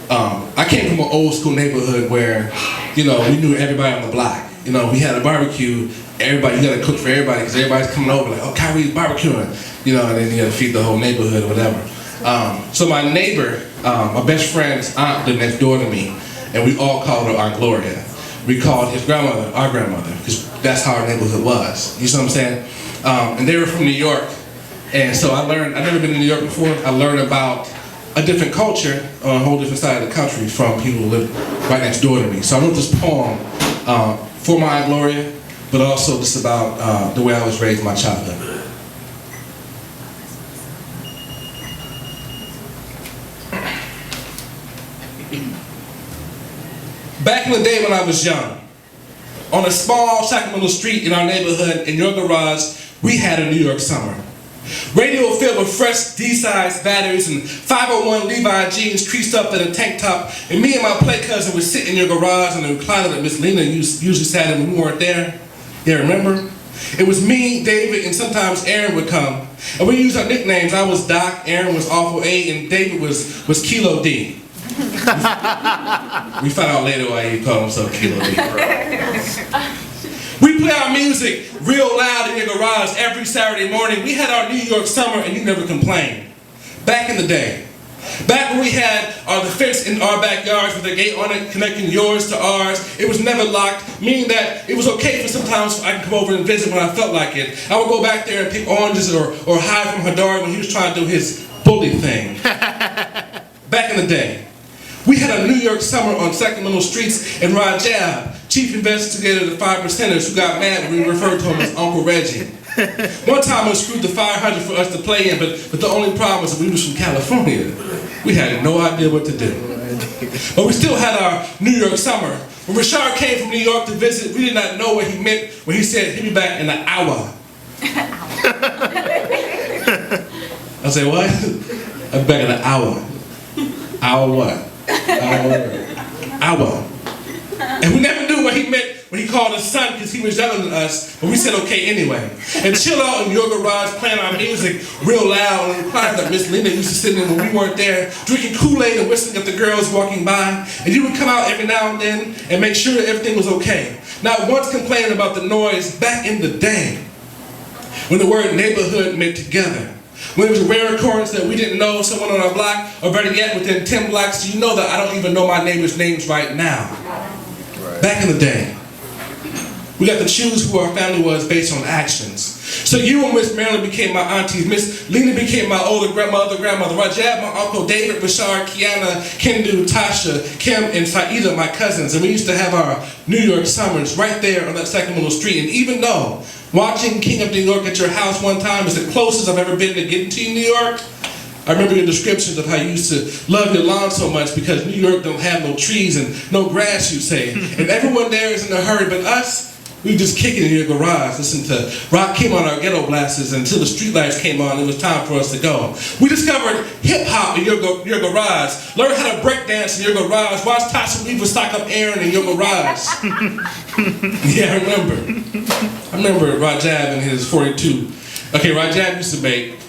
I came from an old school neighborhood where, we knew everybody on the block. We had a barbecue, you gotta cook for everybody because everybody's coming over like, oh, Khiry's barbecuing, and then you gotta feed the whole neighborhood or whatever. So my neighbor, my best friend's aunt lived next door to me, and we all called her Aunt Gloria. We called his grandmother our grandmother because that's how our neighborhood was. You see what I'm saying? And they were from New York, and so I've never been to New York before. I learned about a different culture on a whole different side of the country from people who live right next door to me. So I wrote this poem for my Aunt Gloria, but also just about the way I was raised in my childhood. Back in the day when I was young, on a small Sacramento street in our neighborhood in your garage, we had a New York summer. Radio filled with fresh D-size batteries and 501 Levi jeans creased up in a tank top, and me and my play cousin would sit in your garage in the recliner that Miss Lena usually sat in when we weren't there. Yeah, remember? It was me, David, and sometimes Aaron would come. And we used our nicknames. I was Doc, Aaron was Awful A, and David was Kilo D. We found out later why he called himself Kilo D. We play our music real loud in your garage every Saturday morning. We had our New York summer and you never complained. Back in the day. Back when we had the fence in our backyards with a gate on it connecting yours to ours, it was never locked, meaning that it was okay for sometimes I could come over and visit when I felt like it. I would go back there and pick oranges or hide from Hadar when he was trying to do his bully thing. Back in the day. We had a New York summer on Sacramento streets, and Rajab, chief investigator of the 5%ers, who got mad when we referred to him as Uncle Reggie. One time we screwed the fire hydrant for us to play in, but the only problem was that we was from California. We had no idea what to do. But we still had our New York summer. When Rashard came from New York to visit, we did not know what he meant when he said he'd be back in an hour. I said, what? I'll be back in an hour. Hour what? Hour. And we never knew what he meant when he called us son because he was younger than us, but we said okay anyway. And chill out in your garage playing our music real loud and the recliner that Miss Lena used to sit in when we weren't there, drinking Kool-Aid and whistling at the girls walking by. And you would come out every now and then and make sure that everything was okay. Not once complaining about the noise back in the day when the word neighborhood meant together. When it was a rare occurrence that we didn't know someone on our block, or better yet, within 10 blocks, do you know that I don't even know my neighbors' names right now? Right. Back in the day, we got to choose who our family was based on actions. So you and Miss Marilyn became my aunties, Miss Lena became my older grandmother, Rajab, my uncle, David, Bashar, Kiana, Kendu, Tasha, Kim, and Saida, my cousins. And we used to have our New York summers right there on that Sacramento street. And even though watching King of New York at your house one time is the closest I've ever been to getting to New York, I remember your descriptions of how you used to love your lawn so much because New York don't have no trees and no grass, you say. And everyone there is in a hurry, but us, we just kicking in your garage, listening to Rock Kim on our ghetto blasters until the streetlights came on. It was time for us to go. We discovered hip-hop in your garage, learned how to break dance in your garage, watched Tasha Weaver stock up Aaron in your garage. Yeah, I remember Rajab and his 42. Okay, Rajab used to make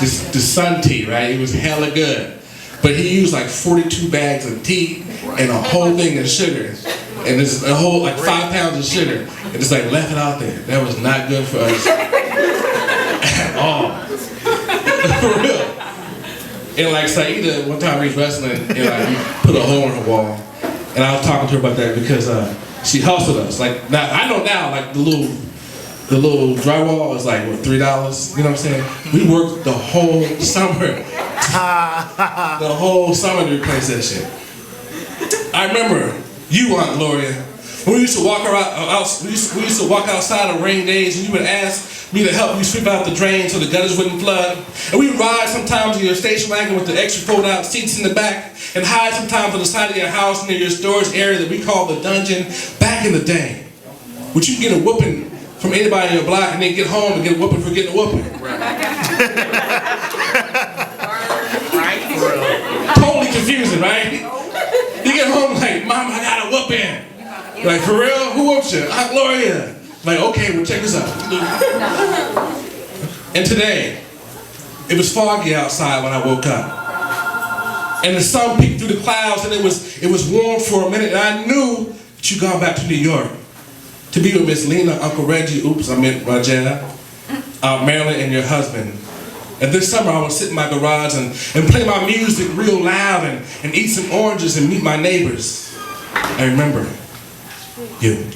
this sun tea, right? It was hella good. But he used like 42 bags of tea and a whole thing of sugar. And there's a whole, like 5 pounds of sugar. And just like left it out there. That was not good for us at all. For real. And like Saida, one time we was wrestling and like we put a hole in her wall. And I was talking to her about that because she hustled us. Like now, I know now, like the little drywall is like what, $3? You know what I'm saying? We worked the whole summer. The whole summer to replace that shit. I remember you, Aunt Gloria, when we used to walk we used to walk outside on rainy days and you would ask me to help you sweep out the drain so the gutters wouldn't flood. And we'd ride sometimes in your station wagon with the extra fold-out seats in the back and hide sometimes on the side of your house near your storage area that we called the dungeon. Back in the day, which you could get a whooping from anybody in your block and then get home and get a whooping for getting a whooping. Totally confusing, right? You get home like, Mom, I got a whooping. Like, for real? Who whooped you? Aunt Gloria. Like, okay, well, check this out. And today, it was foggy outside when I woke up. And the sun peeked through the clouds, and it was warm for a minute, and I knew that you'd gone back to New York to be with Miss Lena, Uncle Reggie, oops, I meant Roger, Aunt Marilyn, and your husband. And this summer I would sit in my garage and play my music real loud and eat some oranges and meet my neighbors. And remember, you.